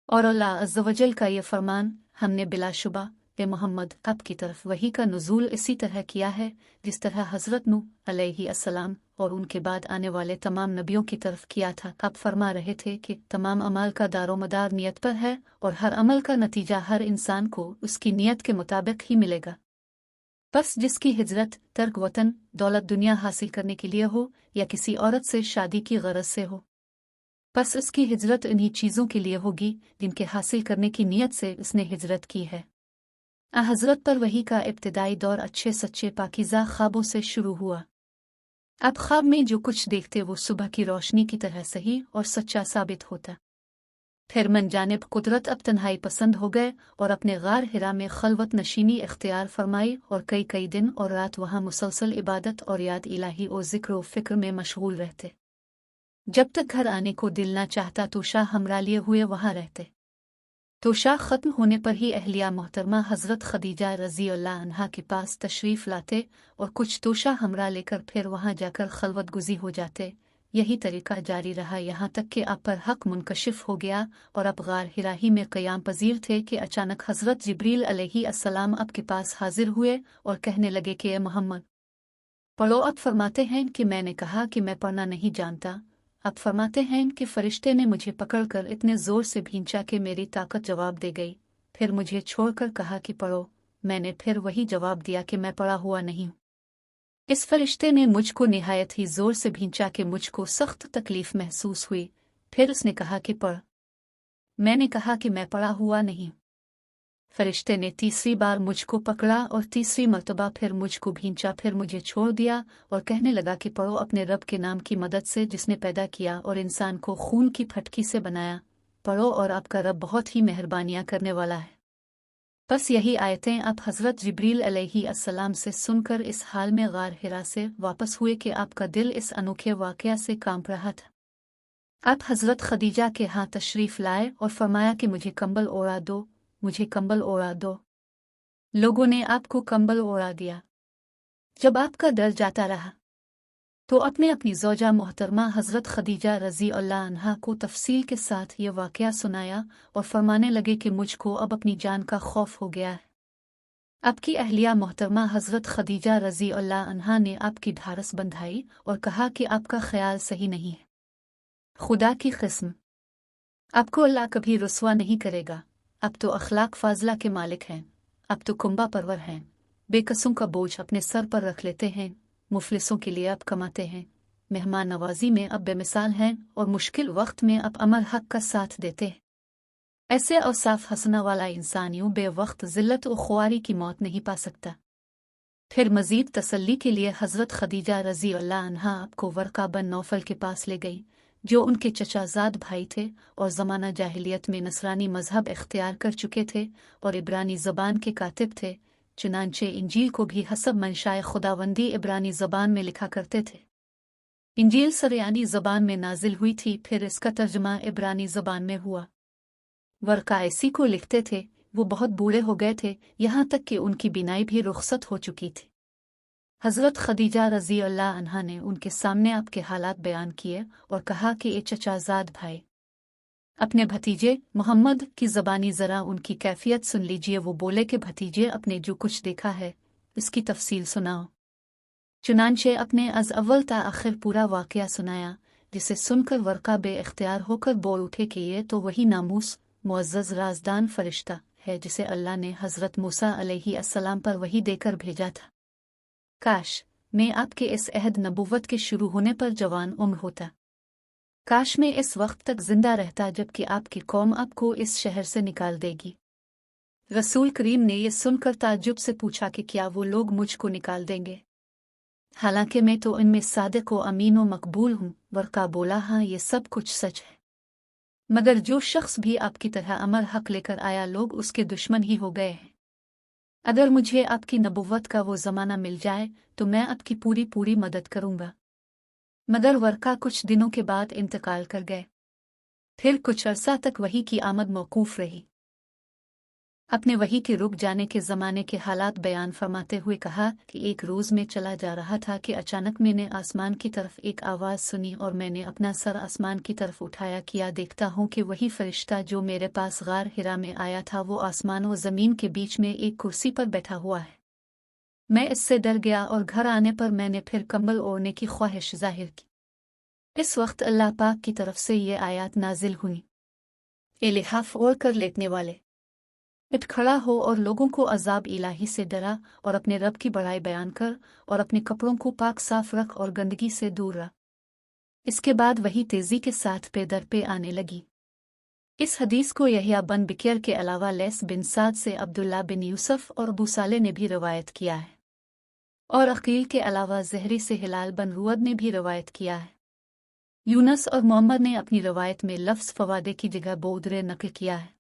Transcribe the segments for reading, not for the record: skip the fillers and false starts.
और अल्लाह अज़्ज़ व जल का ये फरमान, हमने बिलाशुबा ए मोहम्मद आप की तरफ वही का नुज़ूल इसी तरह किया है जिस तरह हज़रत नूह अलैहिस्सलाम और उनके बाद आने वाले तमाम नबियों की तरफ किया था। आप फरमा रहे थे कि तमाम अमाल का दारोमदार नियत पर है और हर अमल का नतीजा हर इंसान को उसकी नियत के मुताबिक ही मिलेगा। बस जिसकी हिजरत तर्क वतन दौलत दुनिया हासिल करने के लिए हो या किसी औरत से शादी की गरज से हो, बस उसकी हिजरत इन्हीं चीज़ों के लिए होगी जिनके हासिल करने की नीयत से उसने हिजरत की है। हजरत पर वही का इब्तिदाई दौर अच्छे सच्चे पाकीज़ा ख्वाबों से शुरू हुआ। अब ख्वाब में जो कुछ देखते वो सुबह की रोशनी की तरह सही और सच्चा साबित होता। फिर मन जानिब कुदरत अब तन्हाई पसंद हो गए और अपने गार हिरा में खलवत नशीनी इख्तियार फरमाई और कई कई दिन और रात वहाँ मुसलसल इबादत और याद इलाही और ज़िक्र व फ़िक्र में मशगूल रहते। जब तक घर आने को दिल न चाहता तो शाह हमरा लिए हुए वहाँ रहते। तो शाह ख़त्म होने पर ही अहलिया मोहतरमा हज़रत खदीजा रज़ी अल्लाह अन्हा के पास तशरीफ़ लाते और कुछ तोशा हमरा लेकर फिर वहाँ जाकर खलवत गुज़ी हो जाते। यही तरीका जारी रहा यहाँ तक कि अब पर हक मुनकशिफ हो गया और अब गार हिराही में क़याम पजीर थे कि अचानक हज़रत जिब्रील अलैहिस्सलाम अब के पास हाजिर हुए और कहने लगे कि ए मोहम्मद पढ़ो। अब फरमाते हैं कि मैंने कहा कि मैं पढ़ना नहीं जानता। अब फरमाते हैं कि फरिश्ते ने मुझे पकड़कर इतने ज़ोर से भींचा कि मेरी ताकत जवाब दे गई। फिर मुझे छोड़कर कहा कि पढ़ो। मैंने फिर वही जवाब दिया कि मैं पढ़ा हुआ नहीं हूँ। इस फरिश्ते ने मुझको निहायत ही ज़ोर से भींचा कि मुझको सख्त तकलीफ़ महसूस हुई। फिर उसने कहा कि पढ़। मैंने कहा कि मैं पढ़ा हुआ नहीं। फरिश्ते ने तीसरी बार मुझको पकड़ा और तीसरी मर्तबा फिर मुझको भींचा। फिर मुझे छोड़ दिया और कहने लगा कि पढ़ो अपने रब के नाम की मदद से जिसने पैदा किया और इंसान को खून की फटकी से बनाया। पढ़ो और आपका रब बहुत ही मेहरबानियाँ करने वाला है। बस यही आयतें आप हज़रत जिब्रील अलैहिस्सलाम से सुनकर इस हाल में गार हिरा से वापस हुए कि आपका दिल इस अनोखे वाक़या से कांप रहा था। आप हज़रत खदीजा के यहाँ तशरीफ़ लाए और फरमाया कि मुझे कंबल ओढ़ा दो, मुझे कंबल ओढ़ा दो। लोगों ने आपको कंबल ओढ़ा दिया। जब आपका दर जाता रहा तो अपने अपनी ज़ौजा मोहतरमा हज़रत खदीजा रज़ी अल्लाह अन्हा को तफसील के साथ ये वाक़या सुनाया और फरमाने लगे कि मुझको अब अपनी जान का खौफ हो गया है। आपकी अहलिया मोहतरमा हज़रत खदीजा रज़ी अल्लाह अन्हा ने आपकी ढारस बंधाई और कहा कि आपका ख्याल सही नहीं है। खुदा की कसम आपको अल्लाह कभी रुस्वा नहीं करेगा। अब तो अखलाक फाजला के मालिक हैं, अब तो कुंबा परवर हैं, बेकसों का बोझ अपने सर पर रख लेते हैं, मुफलिसों के लिए अब कमाते हैं, मेहमान नवाजी में अब बेमिसाल हैं और मुश्किल वक्त में अब अमर हक का साथ देते हैं। ऐसे औसाफ हसना वाला इंसान यूं बेवक्त ज़िल्लत और ख्वारी की मौत नहीं पा सकता। फिर मज़ीद तसल्ली के लिए हज़रत खदीजा रज़ी अल्लाह अन्हा आपको वर्का बन नौफल के पास ले गई, जो उनके चचाजाद भाई थे और ज़माना जाहिलियत में नसरानी मज़हब इख्तियार कर चुके थे और इब्रानी ज़बान के कातिब थे। चुनांचे इंजील को भी हसब मंशाए खुदावंदी इब्रानी ज़बान में लिखा करते थे। इंजील सरयानी ज़बान में नाजिल हुई थी, फिर इसका तर्जुमा इब्रानी ज़बान में हुआ। वर्का इसी को लिखते थे। वो बहुत बूढ़े हो गए थे, यहाँ तक कि उनकी बीनाई भी रुखसत हो चुकी थी। हज़रत खदीजा रज़ी अल्लाह अन्हा ने उनके सामने आपके हालात बयान किए और कहा कि ए चचाजाद भाई, अपने भतीजे मोहम्मद की ज़बानी ज़रा उनकी कैफियत सुन लीजिए। वो बोले कि भतीजे अपने जो कुछ देखा है इसकी तफसील सुनाओ। चुनांचे अपने अज़ अव्वल ता आखिर पूरा वाक़या सुनाया, जिसे सुनकर वर्का बे इख्तियार होकर बोल उठे कि ये तो वही नामूस मुअज़्ज़ज़ राज़दान फरिश्ता है जिसे अल्लाह ने हज़रत मूसा अलैहिस्सलाम पर वही देकर भेजा था। काश मैं आपके इस अहद नबूवत के शुरू होने पर जवान उम्र होता। काश मैं इस वक्त तक जिंदा रहता जबकि आपकी कौम आपको इस शहर से निकाल देगी। रसूल करीम ने यह सुनकर ताज्जुब से पूछा कि क्या वो लोग मुझको निकाल देंगे, हालांकि मैं तो इनमें सादिक व अमीन व मकबूल हूँ। वर्का बोला, हाँ ये सब कुछ सच है, मगर जो शख्स भी आपकी तरह अमर हक लेकर आया लोग उसके दुश्मन ही हो गए हैं। अगर मुझे आपकी नबुव्वत का वो ज़माना मिल जाए तो मैं आपकी पूरी पूरी मदद करूँगा। मगर वर्का कुछ दिनों के बाद इंतकाल कर गए। फिर कुछ अरसा तक वही की आमद मौकूफ़ रही। अपने वही के रुक जाने के ज़माने के हालात बयान फरमाते हुए कहा कि एक रोज़ में चला जा रहा था कि अचानक मैंने आसमान की तरफ एक आवाज़ सुनी और मैंने अपना सर आसमान की तरफ उठाया किया देखता हूँ कि वही फरिश्ता जो मेरे पास गार हिरा में आया था वो आसमान व ज़मीन के बीच में एक कुर्सी पर बैठा हुआ है। मैं इससे डर गया और घर आने पर मैंने फिर कंबल ओढ़ने की ख्वाहिश जाहिर की। इस वक्त अल्लाह पाक की तरफ से ये आयत नाजिल हुई, ए लिहाफ ओढ़ कर लेटने वाले, उठ खड़ा हो और लोगों को अजाब इलाही से डरा और अपने रब की बड़ाई बयान कर और अपने कपड़ों को पाक साफ रख और गंदगी से दूर रख। इसके बाद वही तेजी के साथ पे दर पे आने लगी। इस हदीस को यहया बन बिकिर के अलावा लैस बिन साद से अब्दुल्ला बिन यूसुफ और अबू साले ने भी रवायत किया है, और अकील के अलावा ज़हरी से हिलाल बन रुअद ने भी रवायत किया है। यूनस और मोहम्मद ने अपनी रवायत में लफ्ज़ फवादे की जगह बोदरे नक़ल किया है।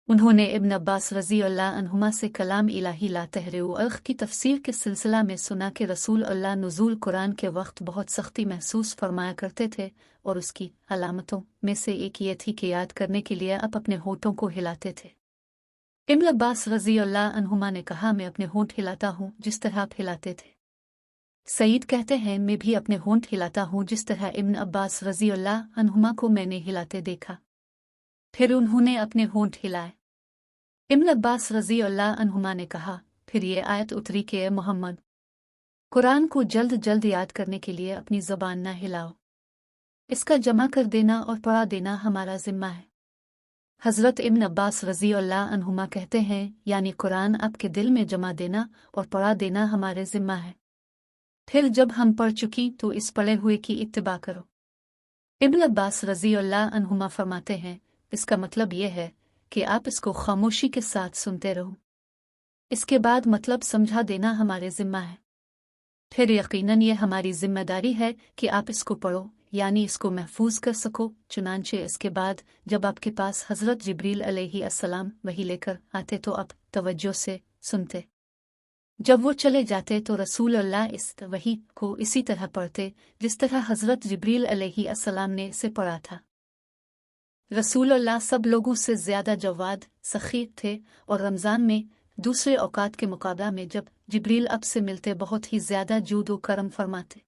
उन्होंने इब्न अब्बास रज़ी अल्लाह अन्हुमा से कलाम इलाही ला तहरे-उ-अल्ख की तफसीर के सिलसिला में सुना कि रसूल अल्लाह नुज़ूल कुरान के वक्त बहुत सख्ती महसूस फरमाया करते थे और उसकी अलामतों में से एक ये थी कि याद करने के लिए आप अपने होठों को हिलाते थे। इब्न अब्बास रज़ी अल्लाह अन्हुमा ने कहा, मैं अपने होंठ हिलाता हूँ जिस तरह आप हिलाते थे। सईद कहते हैं, मैं भी अपने होंठ हिलाता हूँ जिस तरह इब्न अब्बास रज़ी अल्लाह अन्हुमा को मैंने हिलाते देखा। फिर उन्होंने अपने होंठ हिलाए। इब्न अब्बास रज़ी अल्लाह अन्हुमा ने कहा, फिर ये आयत उतरी कि ए मोहम्मद, कुरान को जल्द जल्द याद करने के लिए अपनी ज़बान न हिलाओ, इसका जमा कर देना और पढ़ा देना हमारा ज़िम्मा है। हज़रत इब्न अब्बास रज़ी अल्लाह अन्हुमा कहते हैं, यानी कुरान आपके दिल में जमा देना और पढ़ा देना हमारे ज़िम्मा है। फिर जब हम पढ़ चुकी तो इस पढ़े हुए की इत्तिबा करो। इब्न अब्बास रज़ी अल्लाह अन्हुमा फरमाते हैं, इसका मतलब यह है कि आप इसको खामोशी के साथ सुनते रहो, इसके बाद मतलब समझा देना हमारे ज़िम्मा है। फिर यकीनन ये हमारी ज़िम्मेदारी है कि आप इसको पढ़ो, यानी इसको महफूज कर सको। चुनांचे इसके बाद जब आपके पास हज़रत जिब्रील अलैहिस्सलाम वही लेकर आते तो आप तवज्जो से सुनते। जब वो चले जाते तो रसूल अल्लाह इस वही को इसी तरह पढ़ते जिस तरह हज़रत जिब्रील अलैहिस्सलाम ने इसे पढ़ा था। रसूल अल्लाह सब लोगों से ज़्यादा जवाद सखी थे और रमज़ान में दूसरे औकात के मुकाबला में जब जिब्रील अब से मिलते बहुत ही ज़्यादा जूद व करम फरमाते।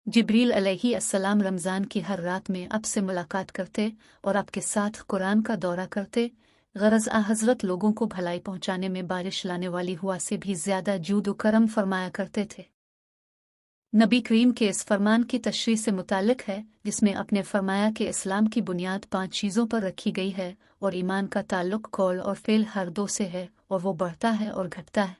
जिब्रील अलैहिस्सलाम रमज़ान की हर रात में अब से मुलाकात करते और आपके साथ कुरान का दौरा करते। गरज हज़रत लोगों को भलाई पहुँचाने में बारिश लाने वाली हुआ से भी ज़्यादा जूद व करम फरमाया करते थे। नबी करीम के इस फरमान की तशरीह से मुताल्लिक है जिसमें अपने फरमाया कि इस्लाम की बुनियाद 5 चीज़ों पर रखी गई है और ईमान का ताल्लुक कौल और फ़ेल हर दो से है और वो बढ़ता है और घटता है।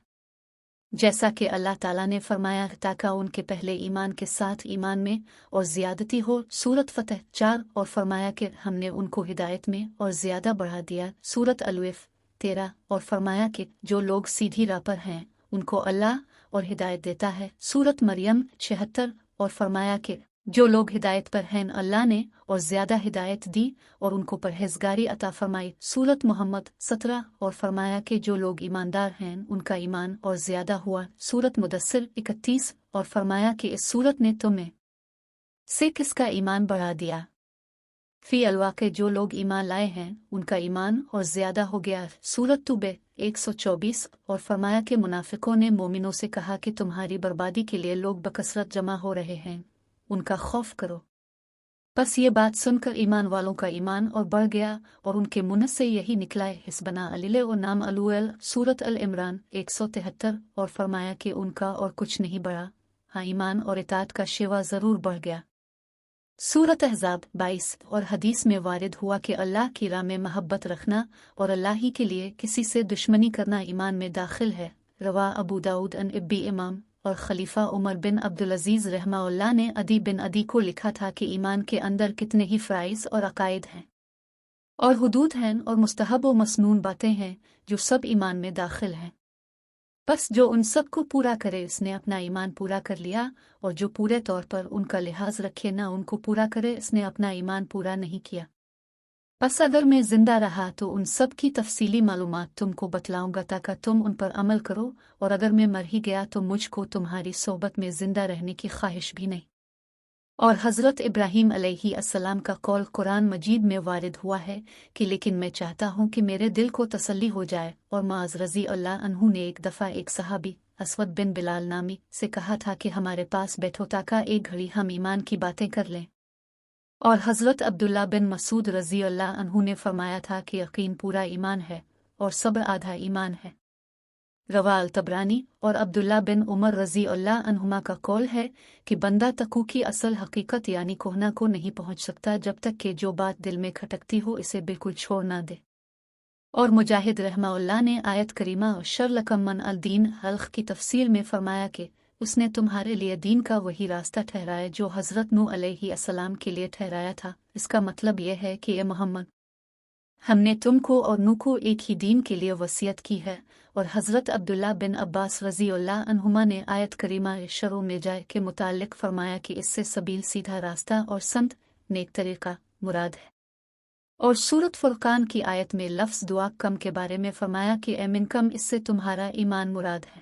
जैसा कि अल्लाह ताला ने फरमाया ताकि उनके पहले ईमान के साथ ईमान में और ज़्यादती हो, सूरत फतह 4, और फरमाया कि हमने उनको हिदायत में और ज़्यादा बढ़ा दिया, सूरत अलवेफ 13, और फरमाया कि जो लोग सीधी राह पर हैं उनको अल्लाह और हिदायत देता है, सूरत मरियम 76, और फरमाया कि जो लोग हिदायत पर हैं अल्लाह ने और ज़्यादा हिदायत दी और उनको परहेज़गारी अता फरमाई, सूरत मोहम्मद 17, और फरमाया कि जो लोग ईमानदार हैं उनका ईमान और ज़्यादा हुआ, सूरत मुदस्सिर 31, और फरमाया कि इस सूरत ने तुम्हें से किसका ईमान बढ़ा दिया। फ़ी अलवाक़े जो लोग ईमान लाए हैं उनका ईमान और ज़्यादा हो गया, सूरत तूबे 124, और फरमाया कि मुनाफिकों ने मोमिनों से कहा कि तुम्हारी बर्बादी के लिए लोग बकसरत जमा हो रहे हैं, उनका खौफ करो। बस ये बात सुनकर ईमान वालों का ईमान और बढ़ गया और उनके मुंह से यही निकला हिस्बना अलिले और नाम अलुएल, सूरत अल इमरान 173, और फरमाया कि उनका और कुछ नहीं बढ़ा, हाँ ईमान और इताअत का शेवा ज़रूर बढ़ गया, सूरत अहज़ाब 22, और हदीस में वारिद हुआ कि अल्लाह की राह में महब्बत रखना और अल्लाह ही के लिए किसी से दुश्मनी करना ईमान में दाखिल है। रवा अबू दाऊद अन इब्बी इमाम, और खलीफा उमर बिन अब्दुल अजीज़ रहमाउल्लाह ने अदी बिन अदी को लिखा था कि ईमान के अंदर कितने ही फ़राइज़ और अकायद हैं और हुदूद हैं और मुस्तहब व मसनून बातें हैं जो सब ईमान में दाखिल हैं। बस जो उन सब को पूरा करे इसने अपना ईमान पूरा कर लिया, और जो पूरे तौर पर उनका लिहाज रखे ना उनको पूरा करे इसने अपना ईमान पूरा नहीं किया। बस अगर मैं जिंदा रहा तो उन सब की तफसीली मालूमात तुमको बतलाऊंगा ताकि तुम उन पर अमल करो, और अगर मैं मर ही गया तो मुझको तुम्हारी सोबत में जिंदा रहने की ख्वाहिश भी नहीं। اور حضرت ابراہیم علیہ السلام کا قول قرآن مجید میں وارد ہوا ہے کہ لیکن میں چاہتا ہوں کہ میرے دل کو تسلی ہو جائے، اور معاذ رضی اللہ عنہ نے ایک دفعہ ایک صحابی اسود بن بلال نامی سے کہا تھا کہ ہمارے پاس بیٹھو تاکہ ایک گھڑی ہم ایمان کی باتیں کر لیں، اور حضرت عبداللہ بن مسعود رضی اللہ عنہ نے فرمایا تھا کہ یقین پورا ایمان ہے اور صبر آدھا ایمان ہے۔ رواہ الطبرانی۔ اور عبداللہ بن عمر رضی اللہ عنہما کا قول ہے کہ بندہ تقوی کی اصل حقیقت یعنی کوہنا کو نہیں پہنچ سکتا جب تک کہ جو بات دل میں کھٹکتی ہو اسے بالکل چھوڑ نہ دے۔ اور مجاہد رحمہ اللہ نے آیت کریمہ شر لکم من الدین حلق کی تفسیر میں فرمایا کہ اس نے تمہارے لیے دین کا وہی راستہ ٹھہرایا جو حضرت نوح علیہ السلام کے لیے ٹھہرایا تھا۔ اس کا مطلب یہ ہے کہ اے محمد، ہم نے تم کو اور نوح کو ایک ہی دین کے لیے وصیت کی ہے۔ اور حضرت عبداللہ بن عباس رضی اللہ عنہما نے آیت کریمہ شروع میں جائے کے متعلق فرمایا کہ اس سے سبیل سیدھا راستہ اور سمت نیک طریقہ مراد ہے۔ اور سورۃ فرقان کی آیت میں لفظ دعا کم کے بارے میں فرمایا کہ اے منکم، اس سے تمہارا ایمان مراد ہے۔